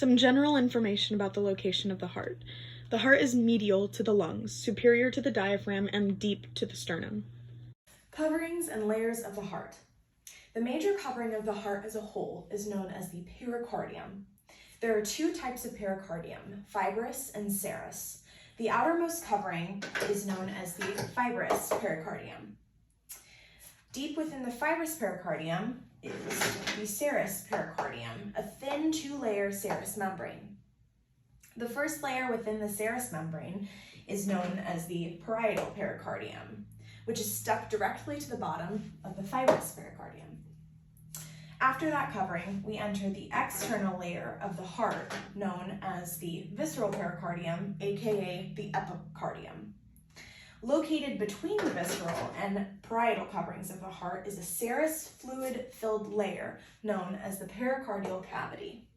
Some general information about the location of the heart. The heart is medial to the lungs, superior to the diaphragm, and deep to the sternum. Coverings and layers of the heart. The major covering of the heart as a whole is known as the pericardium. There are two types of pericardium, fibrous and serous. The outermost covering is known as the fibrous pericardium. Deep within the fibrous pericardium is the serous pericardium, a thin two-layer serous membrane. The first layer within the serous membrane is known as the parietal pericardium, which is stuck directly to the bottom of the fibrous pericardium. After that covering, we enter the external layer of the heart, known as the visceral pericardium, aka the epicardium. Located between the visceral and parietal coverings of the heart is a serous fluid-filled layer known as the pericardial cavity.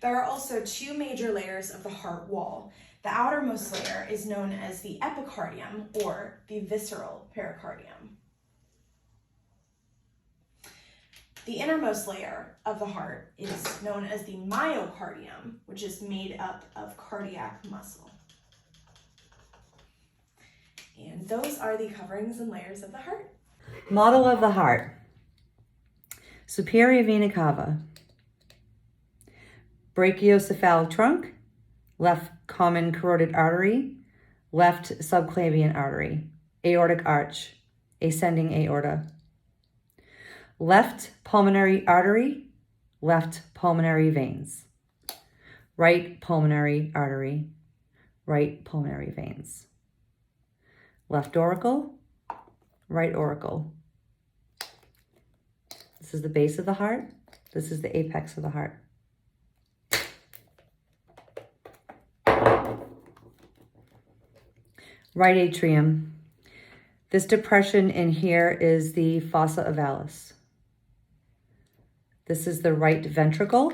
There are also two major layers of the heart wall. The outermost layer is known as the epicardium, or the visceral pericardium. The innermost layer of the heart is known as the myocardium, which is made up of cardiac muscle. And those are the coverings and layers of the heart. Model of the heart. Superior vena cava. Brachiocephalic trunk. Left common carotid artery. Left subclavian artery. Aortic arch. Ascending aorta. Left pulmonary artery. Left pulmonary veins. Right pulmonary artery. Right pulmonary veins. Left auricle, right auricle. This is the base of the heart. This is the apex of the heart. Right atrium. This depression in here is the fossa ovalis. This is the right ventricle.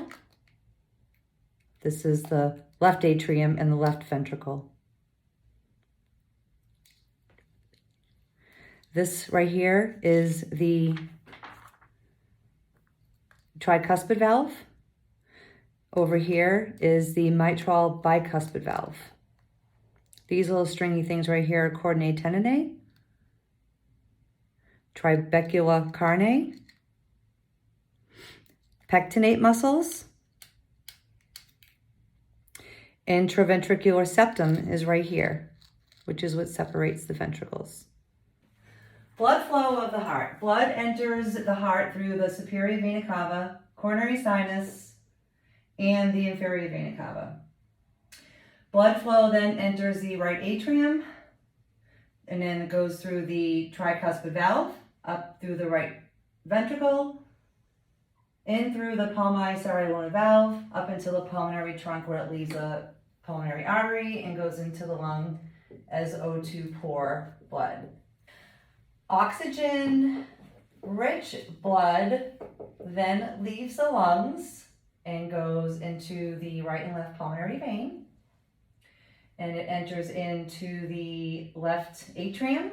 This is the left atrium and the left ventricle. This right here is the tricuspid valve. Over here is the mitral bicuspid valve. These little stringy things right here are cordinae tendineae, trabecular carneae, pectinate muscles, intraventricular septum is right here, which is what separates the ventricles. Blood flow of the heart. Blood enters the heart through the superior vena cava, coronary sinus, and the inferior vena cava. Blood flow then enters the right atrium, and then it goes through the tricuspid valve, up through the right ventricle, in through the pulmonary valve, up into the pulmonary trunk where it leaves the pulmonary artery and goes into the lung as O2 poor blood. Oxygen-rich blood then leaves the lungs and goes into the right and left pulmonary vein. And it enters into the left atrium,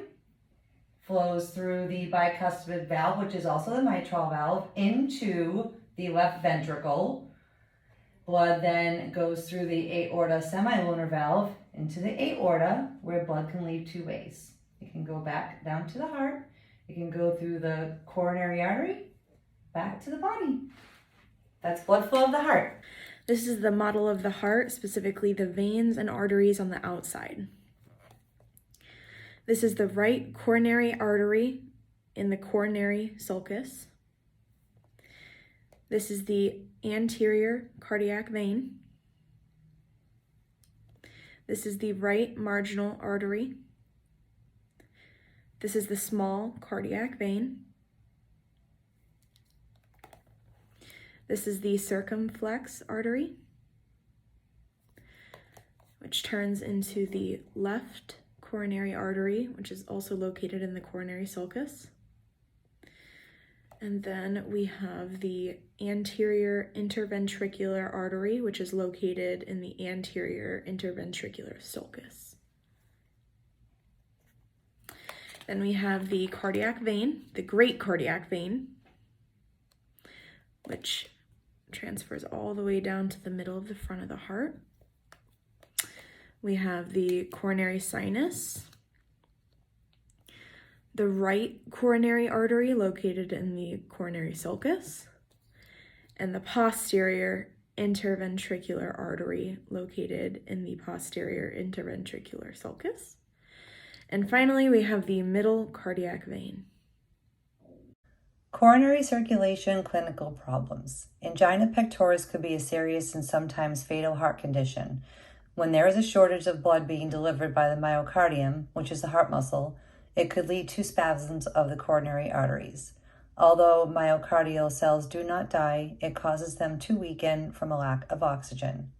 flows through the bicuspid valve, which is also the mitral valve, into the left ventricle. Blood then goes through the aorta semilunar valve into the aorta, where blood can leave two ways. It can go back down to the heart. It can go through the coronary artery, back to the body. That's blood flow of the heart. This is the model of the heart, specifically the veins and arteries on the outside. This is the right coronary artery in the coronary sulcus. This is the anterior cardiac vein. This is the right marginal artery. This is the small cardiac vein. This is the circumflex artery, which turns into the left coronary artery, which is also located in the coronary sulcus. And then we have the anterior interventricular artery, which is located in the anterior interventricular sulcus. Then we have the cardiac vein, the great cardiac vein, which transfers all the way down to the middle of the front of the heart. We have the coronary sinus, the right coronary artery located in the coronary sulcus, and the posterior interventricular artery located in the posterior interventricular sulcus. And finally, we have the middle cardiac vein. Coronary circulation clinical problems. Angina pectoris could be a serious and sometimes fatal heart condition. When there is a shortage of blood being delivered by the myocardium, which is the heart muscle, it could lead to spasms of the coronary arteries. Although myocardial cells do not die, it causes them to weaken from a lack of oxygen.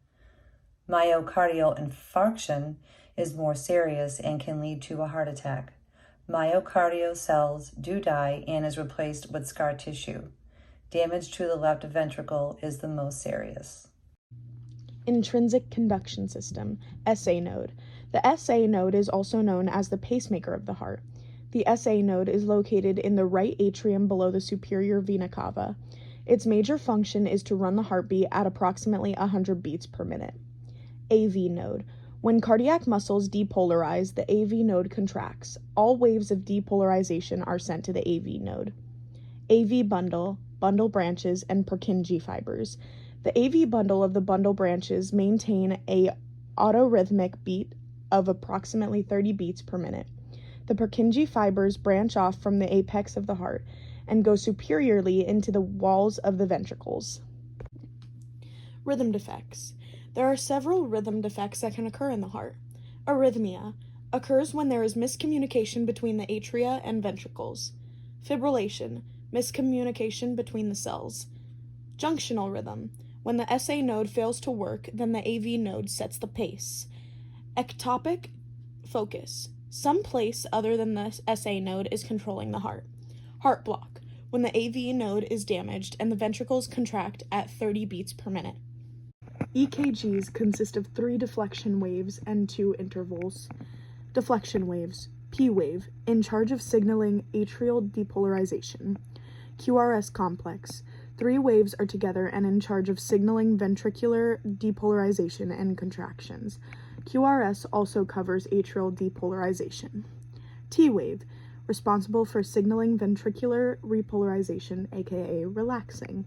Myocardial infarction is more serious and can lead to a heart attack. Myocardial cells do die and is replaced with scar tissue. Damage to the left ventricle is the most serious. Intrinsic conduction system, SA node. The SA node is also known as the pacemaker of the heart. The SA node is located in the right atrium below the superior vena cava. Its major function is to run the heartbeat at approximately 100 beats per minute. AV node. When cardiac muscles depolarize, the AV node contracts. All waves of depolarization are sent to the AV node. AV bundle, bundle branches, and Purkinje fibers. The AV bundle of the bundle branches maintain a autorhythmic beat of approximately 30 beats per minute. The Purkinje fibers branch off from the apex of the heart and go superiorly into the walls of the ventricles. Rhythm defects. There are several rhythm defects that can occur in the heart. Arrhythmia occurs when there is miscommunication between the atria and ventricles. Fibrillation, miscommunication between the cells. Junctional rhythm. When the SA node fails to work, then the AV node sets the pace. Ectopic focus. Some place other than the SA node is controlling the heart. Heart block. When the AV node is damaged and the ventricles contract at 30 beats per minute. EKGs consist of 3 deflection waves and 2 intervals. Deflection waves. P wave, in charge of signaling atrial depolarization. QRS complex. 3 waves are together and in charge of signaling ventricular depolarization and contractions. QRS also covers atrial depolarization. T wave, responsible for signaling ventricular repolarization, aka relaxing.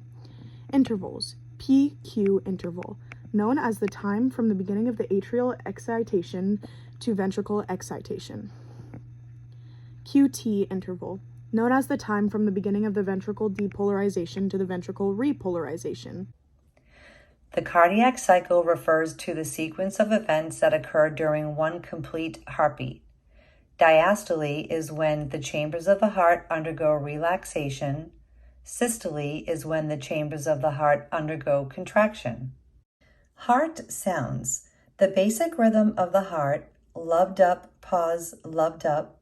Intervals. PQ interval, known as the time from the beginning of the atrial excitation to ventricle excitation. QT interval, known as the time from the beginning of the ventricle depolarization to the ventricle repolarization. The cardiac cycle refers to the sequence of events that occur during one complete heartbeat. Diastole is when the chambers of the heart undergo relaxation. Systole is when the chambers of the heart undergo contraction. Heart sounds. The basic rhythm of the heart, loved up, pause, loved up,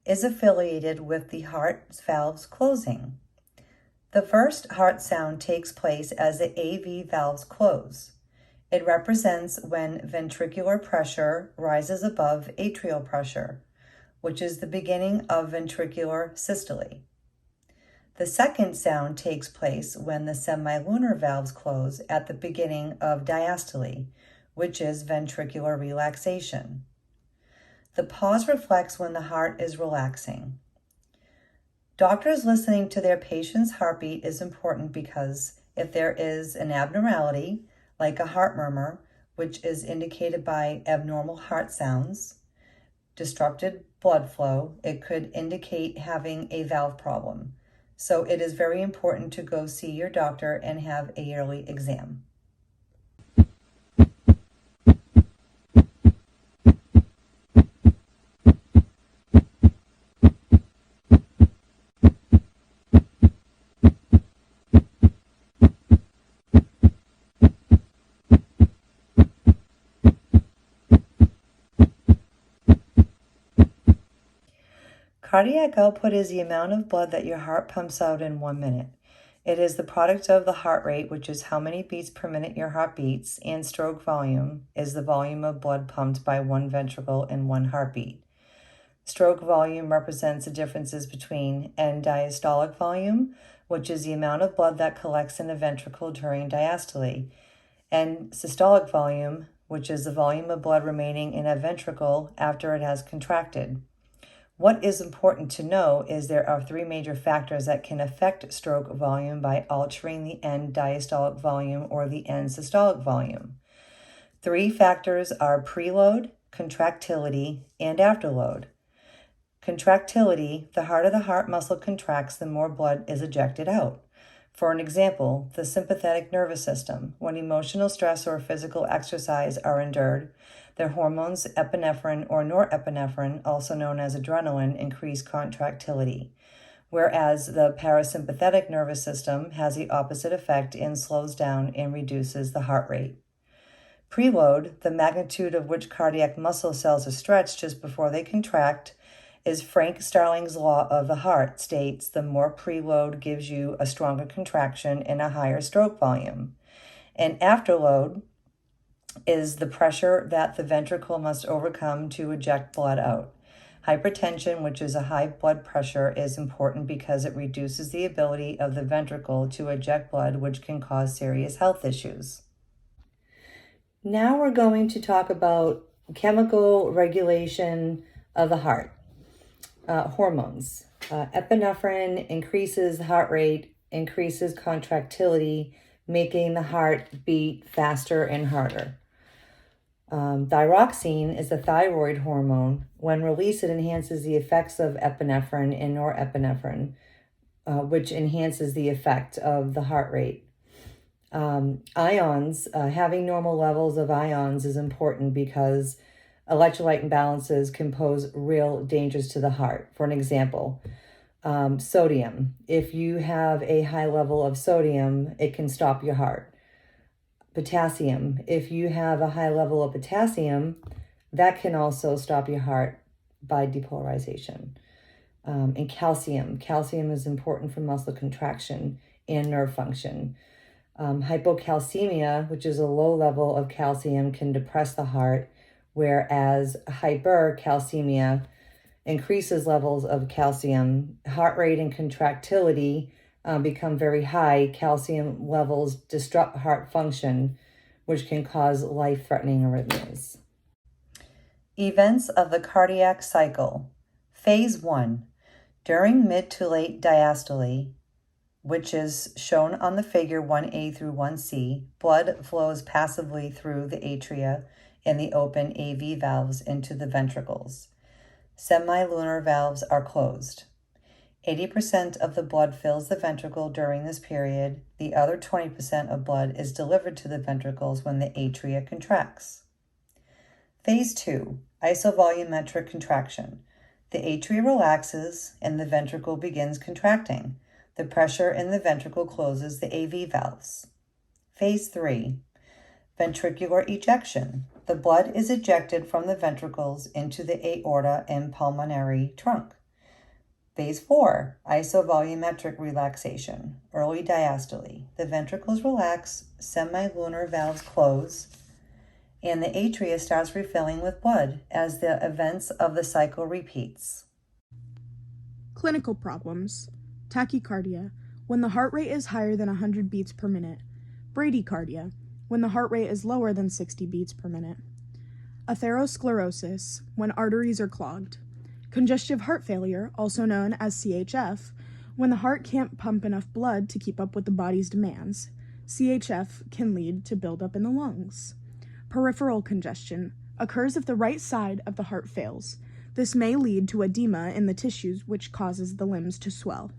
is affiliated with the heart valves closing. The first heart sound takes place as the AV valves close. It represents when ventricular pressure rises above atrial pressure, which is the beginning of ventricular systole. The second sound takes place when the semilunar valves close at the beginning of diastole, which is ventricular relaxation. The pause reflects when the heart is relaxing. Doctors listening to their patient's heartbeat is important because if there is an abnormality, like a heart murmur, which is indicated by abnormal heart sounds, disrupted blood flow, it could indicate having a valve problem. So it is very important to go see your doctor and have a yearly exam. Cardiac output is the amount of blood that your heart pumps out in 1 minute. It is the product of the heart rate, which is how many beats per minute your heart beats, and stroke volume is the volume of blood pumped by one ventricle in one heartbeat. Stroke volume represents the differences between end diastolic volume, which is the amount of blood that collects in a ventricle during diastole, and systolic volume, which is the volume of blood remaining in a ventricle after it has contracted. What is important to know is there are three major factors that can affect stroke volume by altering the end diastolic volume or the end systolic volume. Three factors are preload, contractility, and afterload. Contractility, the harder the heart muscle contracts, the more blood is ejected out. For an example, the sympathetic nervous system, when emotional stress or physical exercise are endured, their hormones epinephrine or norepinephrine, also known as adrenaline, increase contractility, whereas the parasympathetic nervous system has the opposite effect and slows down and reduces the heart rate. Preload, the magnitude of which cardiac muscle cells are stretched just before they contract, is Frank Starling's law of the heart, states the more preload gives you a stronger contraction and a higher stroke volume. And afterload is the pressure that the ventricle must overcome to eject blood out. Hypertension, which is a high blood pressure, is important because it reduces the ability of the ventricle to eject blood, which can cause serious health issues. Now we're going to talk about chemical regulation of the heart. Hormones. Epinephrine increases the heart rate, increases contractility, making the heart beat faster and harder. Thyroxine is a thyroid hormone. When released, it enhances the effects of epinephrine and norepinephrine, which enhances the effect of the heart rate. Ions, having normal levels of ions is important because electrolyte imbalances can pose real dangers to the heart. For an example, sodium. If you have a high level of sodium, it can stop your heart. Potassium. If you have a high level of potassium, that can also stop your heart by depolarization. And calcium. Calcium is important for muscle contraction and nerve function. Hypocalcemia, which is a low level of calcium, can depress the heart, whereas hypercalcemia increases levels of calcium. Heart rate and contractility become very high. Calcium levels disrupt heart function, which can cause life-threatening arrhythmias. Events of the cardiac cycle. Phase 1. During mid to late diastole, which is shown on the figure 1A through 1C, blood flows passively through the atria and the open AV valves into the ventricles. Semilunar valves are closed. 80% of the blood fills the ventricle during this period. The other 20% of blood is delivered to the ventricles when the atria contracts. Phase 2, isovolumetric contraction. The atria relaxes and the ventricle begins contracting. The pressure in the ventricle closes the AV valves. Phase 3, ventricular ejection. The blood is ejected from the ventricles into the aorta and pulmonary trunk. Phase 4, isovolumetric relaxation, early diastole. The ventricles relax, semilunar valves close, and the atria starts refilling with blood as the events of the cycle repeats. Clinical problems. Tachycardia, when the heart rate is higher than 100 beats per minute. Bradycardia, when the heart rate is lower than 60 beats per minute. Atherosclerosis, when arteries are clogged. Congestive heart failure, also known as CHF, when the heart can't pump enough blood to keep up with the body's demands. CHF can lead to buildup in the lungs. Peripheral congestion occurs if the right side of the heart fails. This may lead to edema in the tissues, which causes the limbs to swell.